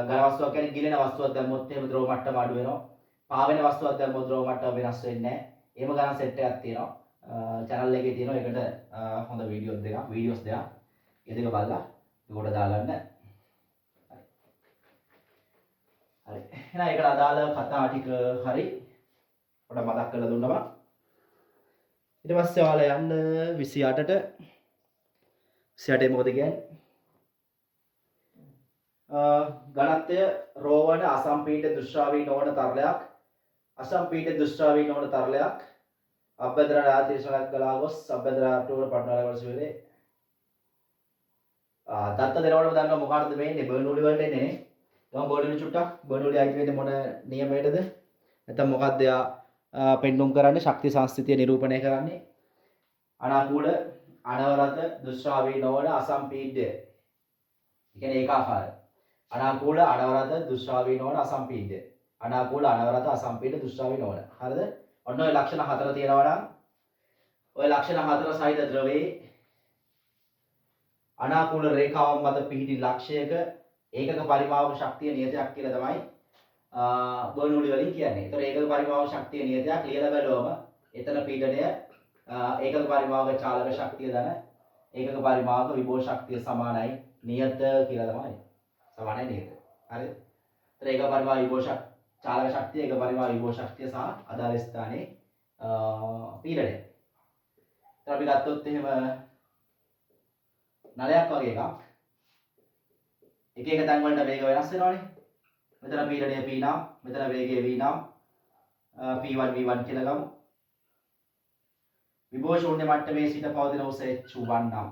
ඝන වස්තුවක් කියන්නේ ගිලෙන වස්තුවක් දැම්මොත් එහෙම ද්‍රව මට්ටම අඩු වෙනවා. පාවෙන වස්තුවක් දැම්මොත් ද්‍රව මට්ටම වෙනස් වෙන්නේ නැහැ. එහෙම ගණන් සෙට් එකක් තියෙනවා. channel එකේ තියෙනවා. ඒකට හොඳ වීඩියෝස් දෙකක් ඒ දෙක බලලා ඒකට දාගන්න. හරි. එහෙනම් ඒකට අදාළ කතා ටික හරි පොඩ්ඩක් මතක් කරලා දුන්නා බං. ඊට පස්සේ ඔයාලා යන්න 28ට 28 මොකද කියන්නේ? ඝනත්වය රෝ වන අසම්පීඩ දුෂ්‍රාවී නොවන තරලයක් අසම්පීඩ දුෂ්‍රාවී නොවන තරලයක් අභ්‍යන්තර ආතිශලක් ගලා ගොස් අභ්‍යන්තර ආටුවර පටවල වලසුවේ දත්ත දෙනවටම දන්නවා මොකටද වෙන්නේ බර්නූලි වලට එන්නේ නේ. ගම බර්නූලි චුට්ටක් බර්නූලි අයිති වෙන්නේ මොන නියමයටද? නැත්නම් මොකක්ද යා පෙන්눔 කරන්නේ ශක්ති සංස්ථිතිය නිරූපණය කරන්නේ අනාකූල අනවරත දුෂ්‍රාවී නොවන අසම්පීඩ්‍ය. ඒ කියන්නේ ඒකාකාර. අනාකූල අනවරත දුෂ්‍රාවී නොවන අසම්පීඩ්‍ය. අනාකූල අනවරත අසම්පීඩ්‍ය දුෂ්‍රාවී නොවන. හරිද? ඔන්න ඔය ලක්ෂණ හතර තියෙනවා නම් ඔය ලක්ෂණ හතර සහිත ද්‍රවයේ අනාකූල රේඛාවන් මත පිහිටි ලක්ෂයක ඒකක පරිමාවක ශක්තිය නියතයක් කියලා තමයි බර්නූලි වලින් කියන්නේ. ඒතර ඒකක පරිමාවක ශක්තිය නියතයක් ලියලා බැලුවම එතන පීඩනය ඒකක පරිමාවක චාලක ශක්තිය දන ඒකක පරිමාවක විභව ශක්තිය සමානයි නියත කියලා තමයි. සමානයි නියත. හරිද? ඒතර ඒකක පරිමාව විභව චාලක ශක්තිය ඒකක පරිමාව විභව ශක්තිය සහ අදාළ ස්ථානයේ පීඩනය. ඒතර අපි ගත්තොත් එහෙම නලයක් වගේ එකක් එක තැන් වලට වේග වෙනස් වෙනවානේ. මෙතන පීඩනය p නම් මෙතන වේගය v නම් p1 v1 කියලා ගමු. විභව ශූන්‍ය මට්ටමේ සිට පවතින උස h1 නම්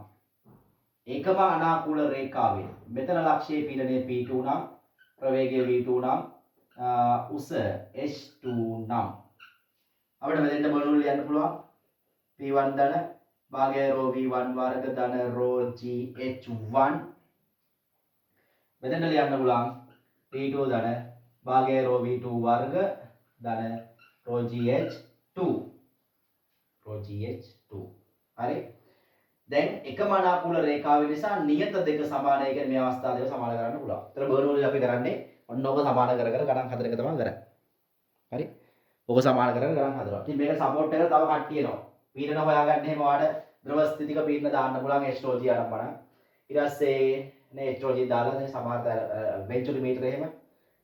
ඒකම අනාකූල රේඛාවේ මෙතන ලක්ෂයේ පීඩනය p2 නම් ප්‍රවේගය v2 නම් උස h2 නම් අපිට මෙතෙන්ට බර්නූලි ලියන්න පුළුවන් p1 ධන භාගය rho v1 වර්ග ධන rho gh1 මෙතෙන්ට ලියන්න පුළුවන් p2 ධන භාගය rho v2 වර්ග ධන rho GH2 rho GH2 හරි දැන් එකම අනාකූල රේඛාව නිසා නියත දෙක සමානයි කියන්නේ මේ අවස්ථාව දෙක සමාන කරන්න පුළුවන්. ඒතර බර්නෝලි අපි කරන්නේ ඔන්න ඕක සමාන කර කර ගණන් හතරක තමයි කරන්නේ. හරි. ඕක සමාන කර කර ගණන් හදනවා. ඉතින් මේක සපෝට් එක තව කට්ටිය එනවා. පීඩන හොයාගන්න එහෙම ඔයාලට ද්‍රව ස්ථිතික පීඩන දාන්න පුළුවන් HOG ආරම්භන. ඊට පස්සේ නේ HOG දාලා දැන් සමහර වෙන්චුරිමීටර එහෙම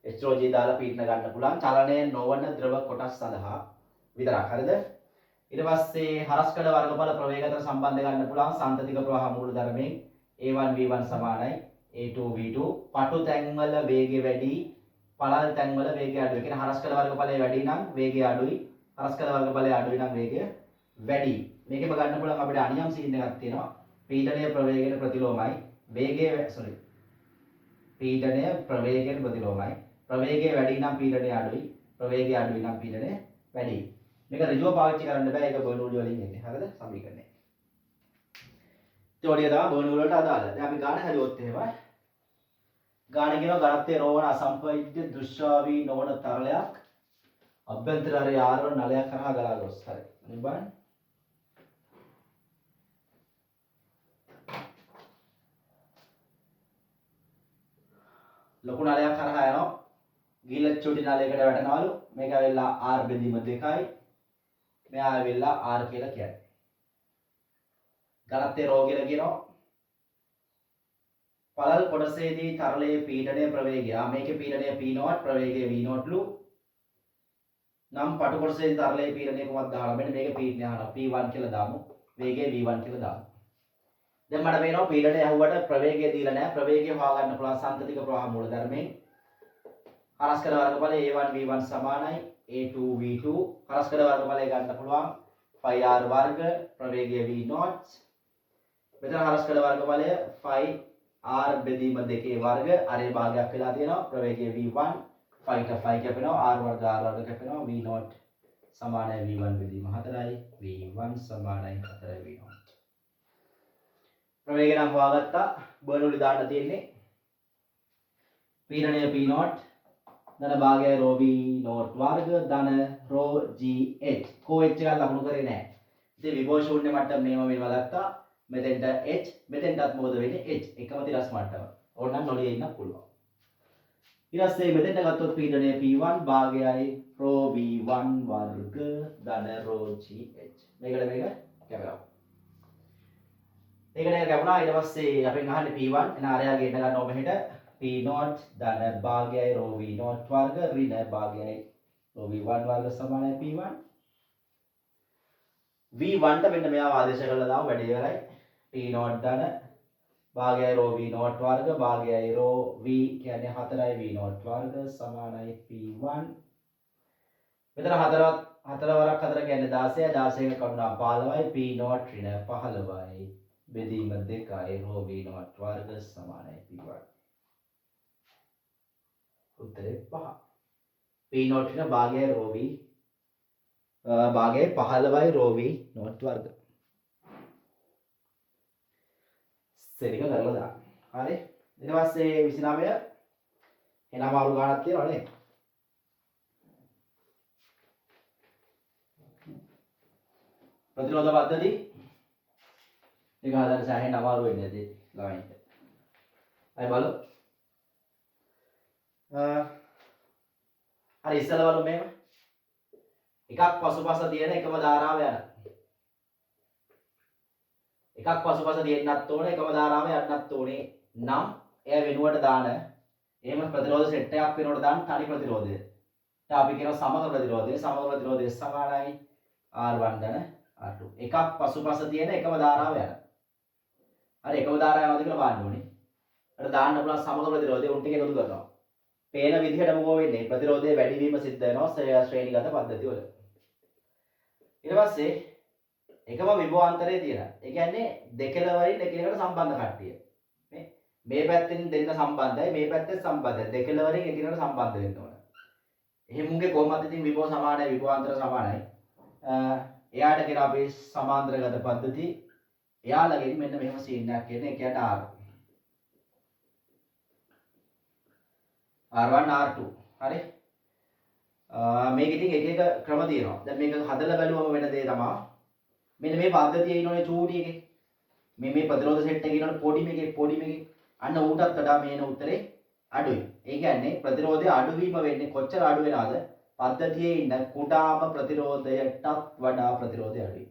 HOG දාලා පීඩන ගන්න පුළුවන්. චලනය නොවන ද්‍රව කොටස් සඳහා විතරක්. හරිද? ඊට පස්සේ හරස්කඩ වර්ගඵල ප්‍රවේග අතර සම්බන්ධ ගන්න පුළුවන් සන්තතික ප්‍රවාහ මූලධර්මයෙන් A1 V1 සමානයි A2 V2 පටු තැන්වල වේගය වැඩි පළල් තැන්වල වේගය අඩුයි. ඒ කියන්නේ හරස්කඩ වර්ගඵලය වැඩි නම් වේගය අඩුයි. හරස්කඩ වර්ගඵලය අඩුයි නම් වේගය වැඩි. මේකෙම ගන්න පුළුවන් අපිට අනියම් සීන් එකක් තියෙනවා. පීඩනය ප්‍රවේගයට ප්‍රතිලෝමයි. පීඩනය ප්‍රවේගයට ප්‍රතිලෝමයි. ප්‍රවේගය වැඩි නම් පීඩනය අඩුයි. ප්‍රවේගය අඩුයි නම් පීඩනය වැඩි. මේක ඍජුව පාවිච්චි කරන්න බෑ ඒක බර්නෝලි වලින් එන්නේ. හරිද? සමීකරණය. තෝඩිය තමයි බර්නෝලි වලට අදාළ. දැන් අපි ගාන හැදුවොත් එහෙම ගාන කියනවා ඝනත්වයේ රෝවන අසම්පවිද්‍ය දෘශ්‍යාවී නොවන තරලයක් අභ්‍යන්තර හරි ආරවන නලයක් කරහා ගලා ගොස්. හරි. අනිත් බලන්න. ලොකු නලයක් කරහා යනවා. ගිහිල්ලා චුටි නලයකට වැටෙනවලු. මේක ඇවිල්ලා R බෙදීම 2යි. මෙයා ඇවිල්ලා R කියලා කියන්නේ. ඝනත්වයේ රෝ කියලා කියනවා. පළල් කොටසේදී තරලයේ පීඩනය ප්‍රවේගය. මේකේ පීඩනය P0 ප්‍රවේගය V0 ලු. නම් පටු කොටසේදී තරලයේ පීඩනය කොහොමද දාලා මෙන්න මේකේ පීඩනය අහනවා. P1 කියලා දාමු. වේගය V1 කියලා දාමු. දැන් මට පේනවා පීඩනය ඇහුවට ප්‍රවේගය දීලා නැහැ. ප්‍රවේගය හොයාගන්න පුළුවන් සන්තතික ප්‍රවාහ මූලධර්මයෙන්. හරස්කඩ වර්ගඵලය A1 V1 සමානයි A2 V2 හරස්කඩ වර්ගඵලය ගන්න පුළුවන් 5R වර්ග ප්‍රවේගය V0 මෙතන හරස්කඩ වර්ගඵලය 5R බෙදීම 2 වර්ග අරේ භාගයක් වෙලා තියෙනවා ප්‍රවේගය V1 5 ට 5 කැපෙනවා R වර්ග කැපෙනවා V0 සමානයි V1 බෙදීම 4යි V1 සමානයි 4යි V0 ප්‍රවේගය නම් හොයාගත්තා බර්නෝලි දාන්න තියෙන්නේ පීඩනය P0 ධන භාගය rho V0 වර්ග ධන rho GH කො H එකක් ලකුණු කරේ නැහැ. ඉතින් විභව ශූන්‍ය මට්ටම මේව මේවා ගත්තා. මෙතෙන්ට H මෙතෙන්ටත් මොකද වෙන්නේ H එකම තිරස් මට්ටම. ඕනනම් නොලිය ඉන්න පුළුවන්. ඊට පස්සේ මෙතෙන්ට ගත්තොත් පීඩනය P1 භාගයයි rho V1 වර්ග ධන rho GH. මේකට මේක කැපෙනවා. මේකට කැපුණා ඊට පස්සේ අපෙන් අහන්නේ P1 එන ආරයාගේ ඉන්න ගන්නවා මෙහෙට P0 ධන භාගයයි rho V0 වර්ග ඍණ භාගයයි rho V1 වර්ග සමානයි P1 V1 ට මෙන්න මෙයාව ආදේශ කරලා දාමු වැඩි ඉවරයි P0 ධන භාගයයි rho V0 වර්ග භාගයයි rho V කියන්නේ 4යි V0 වර්ග සමානයි P1 මෙතන 4 වරක් 4 කියන්නේ 16යි 16 කරුණා 15යි P0 ඍණ 15යි බෙදීම 2යි rho V0 වර්ග සමානයි P1 උත්තරේ 5. P0 න භාගයයි rho V භාගයයි 15යි rho V0 වර්ග. සෙනික කරලා දාන්න. හරි. ඊට පස්සේ 29 එනම අවුරු ගන්නක් තියෙනවා නේද? ප්‍රතිරෝධ පද්ධති ඒක හදන්න සෑහෙන අමාරු වෙන්නේ නැති ළමයින්ට. අය බලමු. හරි ඉස්සෙල්ලා බලමු මේක. එකක් පසුපස තියෙන එකම ධාරාව යන. එකක් පසුපස තියෙන්නත් ඕනේ එකම ධාරාව යන්නත් ඕනේ නම් එය වෙනුවට දාන එහෙම ප්‍රතිරෝධ සෙට් එකක් වෙනුවට දාන තනි ප්‍රතිරෝධය. ඊට අපි කියනවා සමග ප්‍රතිරෝධය. සමග ප්‍රතිරෝධය සමානයි R1 ධන R2. එකක් පසුපස තියෙන එකම ධාරාව යන. හරි එකම ධාරාව යනවාද කියලා බලන්න ඕනේ. අර දාන්න පුළුවන් සමග ප්‍රතිරෝධය උන් ටික එකතු කරනවා. පේන විදිහට මොකෝ වෙන්නේ ප්‍රතිරෝධයේ වැඩි වීම සිද්ධ වෙනවා ශ්‍රේණිගත පද්ධති වල. ඊට පස්සේ එකම විභවාන්තරයේ තියෙන. ඒ කියන්නේ දෙකලවරින් එකිනෙකට සම්බන්ධ කට්ටිය. මේ පැත්තෙන් දෙන්න සම්බන්ධයි මේ පැත්තෙන් සම්බන්ධයි. දෙකලවරින් එකිනෙකට සම්බන්ධ වෙන්න ඕන. එහෙම මුගේ කොහොමද ඉතින් විභව සමානයි විභවාන්තර සමානයි. එයාට කියන අපි සමාන්තරගත පද්ධති. එයාලගෙන් මෙන්න මෙහෙම සීන් එකක් එන්නේ. ඒ කියන්නේ R1 R2 හරි මේක ඉතින් එක එක ක්‍රම තියෙනවා. දැන් මේක හදලා බැලුවම වෙන දේ තමයි මෙන්න මේ පද්ධතිය ඉන්නෝනේ චූටි එකේ. මේ ප්‍රතිරෝධ සෙට් එකේ ඉන්නෝනේ පොඩි මේකේ. අන්න ඌටත් වඩා මේන උත්තරේ අඩුයි. ඒ කියන්නේ ප්‍රතිරෝධය අඩුවීම වෙන්නේ කොච්චර අඩු වෙනවද? පද්ධතියේ ඉන්න කුඩාම ප්‍රතිරෝධයටත් වඩා ප්‍රතිරෝධය අඩුයි.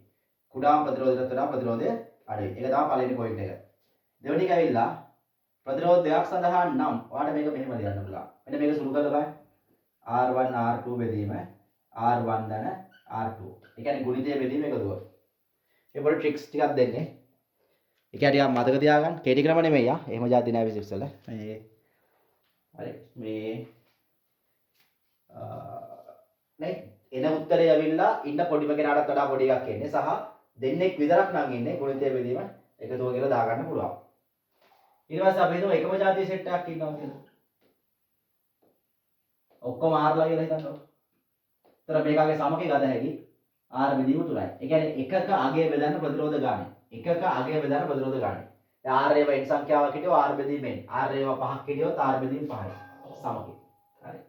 කුඩාම ප්‍රතිරෝධයටත් වඩා ප්‍රතිරෝධය අඩුයි. ඒක තමයි පළවෙනි පොයින්ට් එක. දෙවෙනි එක ඇවිල්ලා ප්‍රතිරෝධයක් සඳහා නම් ඔයාලට මේක මෙහෙම ලියන්න පුළුවන්. මෙන්න මේක සුළු කරලා බලන්න. R1 R2 බෙදීම R1 ධන R2. ඒ කියන්නේ ගුණිතය බෙදීම එකතුව. මේ පොඩි ට්‍රික්ස් ටිකක් දෙන්නේ. ඒ කියන්නේ ටිකක් මතක තියාගන්න. කේටි ක්‍රම නෙමෙයි ආ. එහෙම જાති නෑ ෆිසික්ස් වල. මේ හරි මේ නේ එන උත්තරය ඇවිල්ලා ඉන්න පොඩිම කෙනාටත් වඩා පොඩි එකක් එන්නේ සහ දෙන්නෙක් විතරක් නම් ඉන්නේ ගුණිතය බෙදීම එකතුව කියලා දාගන්න පුළුවන්. ඊට පස්සේ අපි හිතමු එකම જાතිය සෙට් එකක් ඉන්නවා කියලා. ඔක්කොම R ලා කියලා හිතන්නකො. ඒතර මේකගේ සමකේ ගත හැකි R බෙදීම 3යි. ඒ කියන්නේ එකක අගය බෙදන්න ප්‍රතිරෝධ ගාණය. එකක අගය බෙදන්න ප්‍රතිරෝධ ගාණය. දැන් R ඒවා n සංඛ්‍යාවක් හිටියෝ R බෙදීම n. R ඒවා 5ක් හිටියොත් R බෙදීම 5යි. සමකේ. හරි.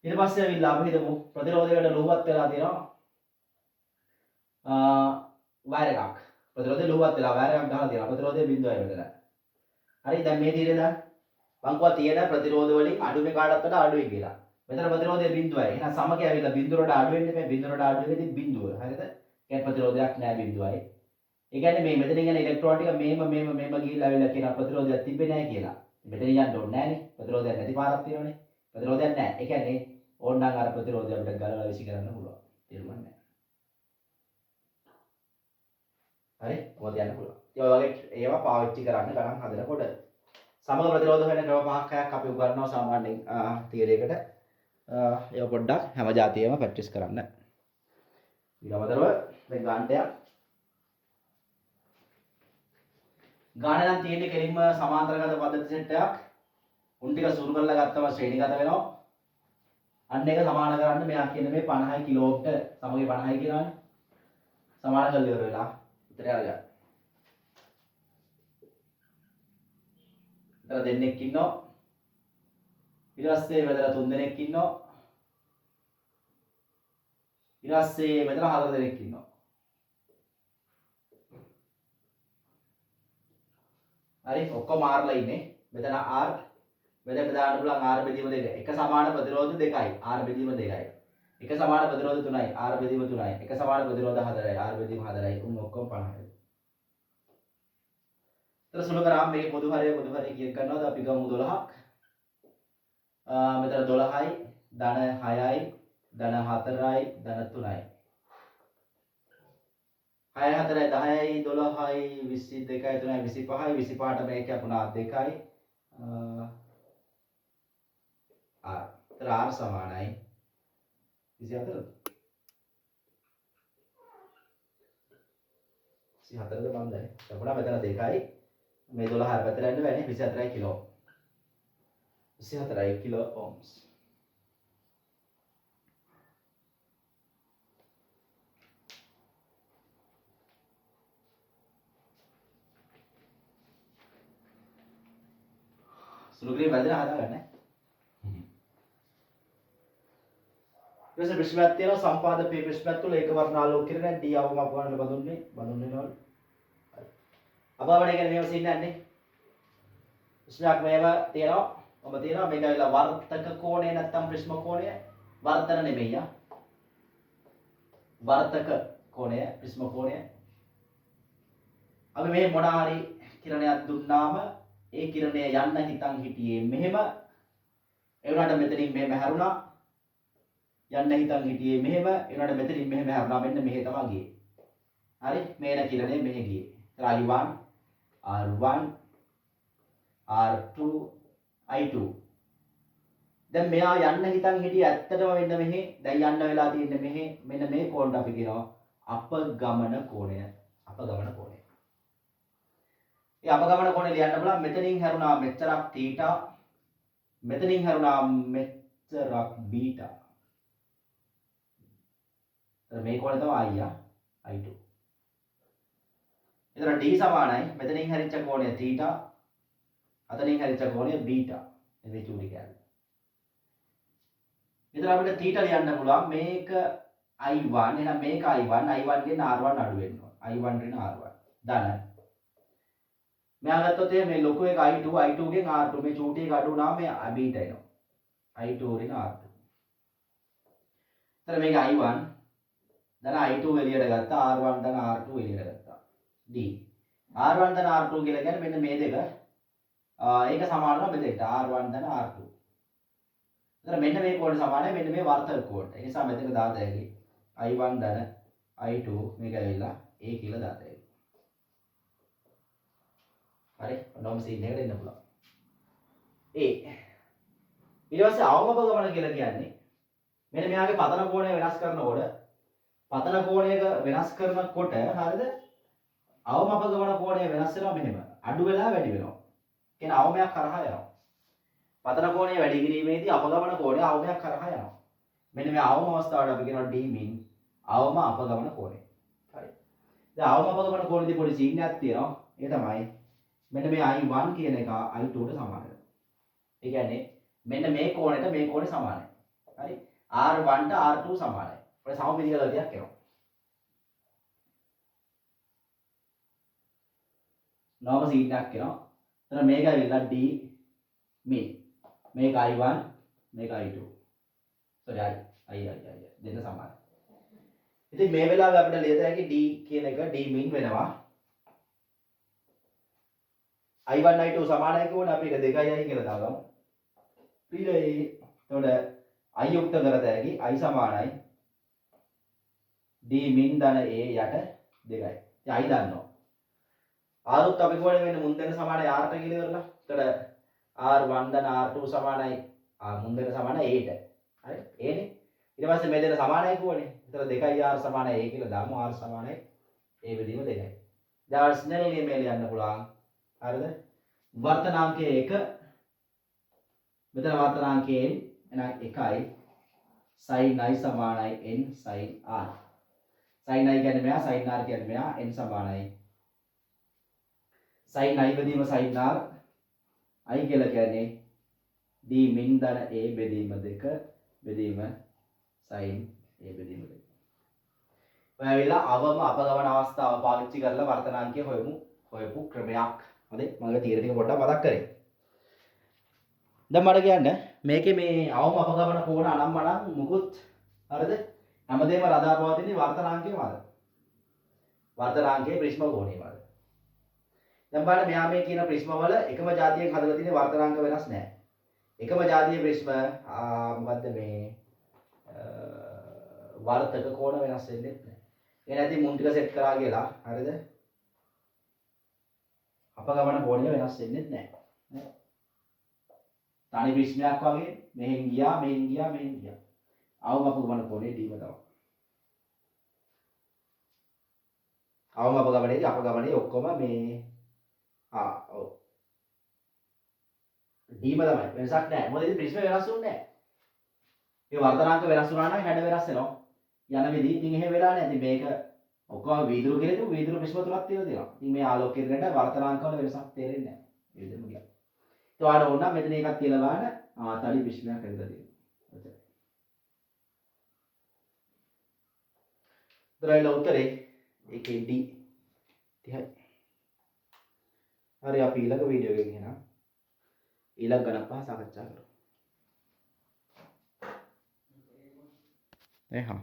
ඊට පස්සේ ඇවිල්ලා අපි හිතමු ප්‍රතිරෝධයකට ලුහුවත් වෙලා තියෙනවා වයර් එකක්. ප්‍රතිරෝධය ලුහුවත් වෙලා වයර් එකක් ගහලා තියෙනවා. ප්‍රතිරෝධය 0යි මෙතන. හරි දැන් මේ තීරය දාන්න. බංකුවා තියෙන ප්‍රතිරෝධ වලින් අඩුම කාටත් වඩා අඩුයි කියලා. මෙතන ප්‍රතිරෝධය 0යි. එහෙනම් සමකය ඇවිල්ලා 0ට අඩු වෙන්නේ මේ 0ට අඩු වෙන්නේ 0. හරිද? කියන්නේ ප්‍රතිරෝධයක් නෑ 0යි. ඒ කියන්නේ මේ මෙතනින් යන ඉලෙක්ට්‍රෝන ටික මේම ගිහිල්ලා ඇවිල්ලා කියන ප්‍රතිරෝධයක් තිබෙන්නේ නැහැ කියලා. මෙතන යන්න ඕනේ නෑනේ. ප්‍රතිරෝධයක් නැති පාරක් තියෙනවනේ. ප්‍රතිරෝධයක් නැහැ. ඒ කියන්නේ ඕනනම් අර ප්‍රතිරෝධය අපිට ගලවලා විසි කරන්න පුළුවන්. තේරුම් ගන්න. හරි? කොහොමද යන්න පුළුවන්. ඒ වගේ ඒවා පාවිච්චි කරන්න ගණන් හදනකොට සමග ප්‍රතිරෝධ වෙන ක්‍රම පහක් හයක් අපි උගන්වනවා සාමාන්‍යයෙන් තියරයකට. ඒක පොඩ්ඩක් හැම જાතියෙම ප්‍රැක්ටිස් කරන්න. ඊට අමතරව දැන් ගාණ්ඩයක් ගාණ නම් තියෙන්නේ කෙලින්ම සමාන්තරගත පද්ධති සෙට් එකක්. උන් ටික සුරු කරලා ගත්තම ශ්‍රේණිගත වෙනවා. අන්න එක සමාන කරන්න මෙයා කියන මේ 50 කිලෝවට සමගි 50 කියලානේ. සමාන කරලා ඉවර වෙලා උත්තරය අරගන්න. මෙතන දෙන්නෙක් ඉන්නවා. ඊට පස්සේ මෙතන තුන් දෙනෙක් ඉන්නවා. ඊට පස්සේ මෙතන හතර දෙනෙක් ඉන්නවා. හරි ඔක්කොම R ලා ඉන්නේ. මෙතන R මෙතන දාන්න පුළුවන් R බෙදීම 2. එක සමාන ප්‍රතිරෝධ 2යි. R බෙදීම 2යි. එක සමාන ප්‍රතිරෝධ 3යි. R බෙදීම 3යි. එක සමාන ප්‍රතිරෝධ 4යි. R බෙදීම 4යි. උන් ඔක්කොම 50යි. තර සුළු කරාම මේකේ පොදු හරය කීයක් ගන්නවද? අපි ගමු 12ක්. මෙතන 12යි, ධන 6යි, ධන 4යි, ධන 3යි. 6 4යි 10යි 12යි 22යි 3යි 25යි 25ට මේක අපුණා 2යි R. තර R සමානයි 24ද? 24ද මන්දයි. අපුණා මෙතන 2යි මේ 12 අර පැත්තට යන්න බෑනේ 24යි කිලෝ. 24යි කිලෝ ohms. සුළු ක්‍රියා වැදලා හදාගන්න. ඊට ප්‍රශ්නයක් තියෙනවා සම්පාදකයේ ප්‍රශ්නයක් තුළ ඒක වර්ණ ආලෝක කිරණ D අවම අපගන්න බඳුන්නේ නෝල්. අබාවණ කියන්නේ මේව සින්නන්නේ. ප්‍රශ්නයක් මේව තියෙනවා. ඔබ තියෙනවා මේක ඇවිල්ලා වර්තක කෝණය නැත්නම් ප්‍රිස්ම කෝණය වර්තන නෙමෙයි ආ. වර්තක කෝණය ප්‍රිස්ම කෝණය. අපි මේ මොන හරි කිරණයක් දුන්නාම ඒ කිරණය යන්න හිතන් හිටියේ මෙහෙම ඒ වුණාට මෙතනින් මෙහෙම හැරුණා යන්න හිතන් හිටියේ මෙහෙම ඒ වුණාට මෙතනින් මෙහෙම හැරුණා මෙන්න මෙහෙ තමයි ගියේ. හරි මේන කිරණය මෙහෙ ගියේ. I1 R1 R2 I2 දැන් මෙයා යන්න හිතන් හිටියේ ඇත්තටම වෙන්න මෙහෙ දැන් යන්න වෙලා තියෙන්නේ මෙහෙ මෙන්න මේ කෝණයට අපි කියනවා අපගමන කෝණය. අපගමන කෝණය. ඒ අපගමන කෝණය ලියන්න බලන්න මෙතනින් හැරුණා මෙච්චරක් θීටා මෙතනින් හැරුණා මෙච්චරක් බීටා. එතන මේ කෝණය තමයි I2. එතන D සමානයි මෙතනින් හැරිච්ච කෝණය θීටා අතනින් හැරිච්ච කෝණය බීටා. මේ චූටි කැලේ. එතන අපිට θ ලියන්න පුළුවන් මේක I1 එහෙනම් මේක I1 ගෙන් R1 අඩු වෙන්න ඕන. I1 ඍණ R1 ධන. මෙයා ගත්තොත් මේ ලොකු එක I2 ගෙන් R2 මේ චූටි එක අඩු වුණාම මේ බීටා එනවා. I2 ඍණ R2. එතන මේක I1 ධන I2 එළියට ගත්තා R1 ධන R2 එළියට ගත්තා. D. R1 ධන R2 කියලා කියන්නේ මෙන්න මේ දෙක ඒක සමානව මෙතෙන්ට R1 ධන R2. එතන මෙන්න මේ කෝණය සමානයි මෙන්න මේ වර්තක කෝණයට. ඒ නිසා මෙතන දාත හැකි I1 ධන I2 මේක ඇවිල්ලා A කියලා දාත හැකි. හරි ඔන්නෝම සීන් එකට එන්න පුළුවන්. A ඊට පස්සේ අවම අපගමන කියලා කියන්නේ මෙන්න මෙයාගේ පතන කෝණය වෙනස් කරනකොට පතන කෝණයක වෙනස් කරනකොට හරියද අවම අපගමන කෝණය වෙනස් වෙනවා මෙහෙම. අඩු වෙලා වැඩි වෙනවා. කියන අවමයක් කරහා යනවා. පතන කෝණය වැඩි කිරීමේදී අපගමන කෝණය අවමයක් කරහා යනවා. මෙන්න මේ අවම අවස්ථාවට අපි කියනවා D min අවම අපගමන කෝණය. හරි. දැන් අවම අපගමන කෝණයේදී පොඩි චිහ්නයක් තියෙනවා. ඒ තමයි මෙන්න මේ I1 කියන එක I2 ට සමාන වෙනවා. ඒ කියන්නේ මෙන්න මේ කෝණයට මේ කෝණය සමානයි. හරි. R1 ට R2 සමානයි. ඔය සමමිතික ගතියක් එනවා. නෝම සීට් එකක් එනවා. එතන මේක ඇවිල්ලා D min මේක I1 මේක I2 sorry I දෙන්න සමානයි. ඉතින් මේ වෙලාවේ අපිට ලියත හැකි D කියන එක D min වෙනවා I1 I2 සමානයි කියවනේ අපි එක 2යි කියලා දාගමු. ඊළඟ එතකොට I යුක්ත කරත හැකි I සමානයි D min ධන A යට 2යි. ඉතින් I දන්නවා. R උත් අපි කියවනේ මෙන්න මුන් දෙන සමානයි R ට කියලා ඉවරලා. එතකොට R1 ධන R2 සමානයි මුන් දෙන සමානයි A ට. හරි? A නේ. ඊට පස්සේ මේ දෙන සමානයි කියවනේ. එතකොට 2යි R සමානයි A කියලා දාමු. R සමානයි A බෙදීම 2යි. දැන් ස්නේල් නියමය ලියන්න පුළුවන්. හරිද? වර්තනාංකය 1 මෙතන වර්තනාංකයෙන් එහෙනම් 1යි sin i සමානයි n sin r. sin i කියන්නේ මෙයා sin r කියන්නේ මෙයා n සමානයි sin i බෙදීම sin r i කියලා කියන්නේ d min ධන a බෙදීම 2 බෙදීම sin a බෙදීම 2. ඔයාලා අවම අපගමන අවස්ථාව පාවිච්චි කරලා වර්තනාංකය හොයපු ක්‍රමයක්. හරි මම තීර ටික පොඩ්ඩක් මතක් කරේ. දැන් මට කියන්න මේකේ මේ අවම අපගමන කෝණ අනම්මනම් මුකුත් හරිද? හැමදේම රඳා පවතින්නේ වර්තනාංකයේ මත. වර්තනාංකයේ ප්‍රිස්ම කෝණය මත. දැන් බලන්න මෙහා මේ කියන ප්‍රිස්ම වල එකම જાතියෙන් හදලා තියෙන වර්තනාංක වෙනස් නැහැ. එකම જાතිය ප්‍රිස්ම මොකද්ද මේ වර්තක කෝණ වෙනස් වෙන්නේ නැහැ. ඒ නැති මුන් ටික සෙට් කරා කියලා හරිද? අපගමන කෝණය වෙනස් වෙන්නේ නැහැ. තනි ප්‍රිස්මයක් වගේ මෙහෙන් ගියා මෙහෙන් ගියා මෙහෙන් ගියා. අවම අපගමන කෝණය D ම තමයි. අවම අපගමනයේදී අපගමනයේ ඔක්කොම මේ ඔව් D ම තමයි වෙනසක් නැහැ. මොකද ඉතින් ප්‍රිස්ම වෙනස් වුන්නේ නැහැ. මේ වර්තනාංක වෙනස් වුණා නම් හැඩ වෙනස් වෙනවා. යන විදිහ ඉතින් එහෙම වෙලා නැහැ. ඉතින් මේක ඔක්කොම වීදුරු කියලා දුන්නු වීදුරු ප්‍රිස්ම තුනක් තියෙනවා. ඉතින් මේ ආලෝකයෙන් රට වර්තනාංක වල වෙනසක් තේරෙන්නේ නැහැ. ඒ විදිහම ගියා. ඒ වගේ ඕන නම් මෙතන එකක් තියලා බලන්න තඩි ප්‍රිස්මයක් හදලා තියෙනවා. ඔච්චරයි. දරයිල උත්තරේ ඒකේ D 30යි. හරි අපි ඊළඟ වීඩියෝ එකකින් එනවා. ඊළඟ ගණන් පහ සාකච්ඡා කරමු. हाँ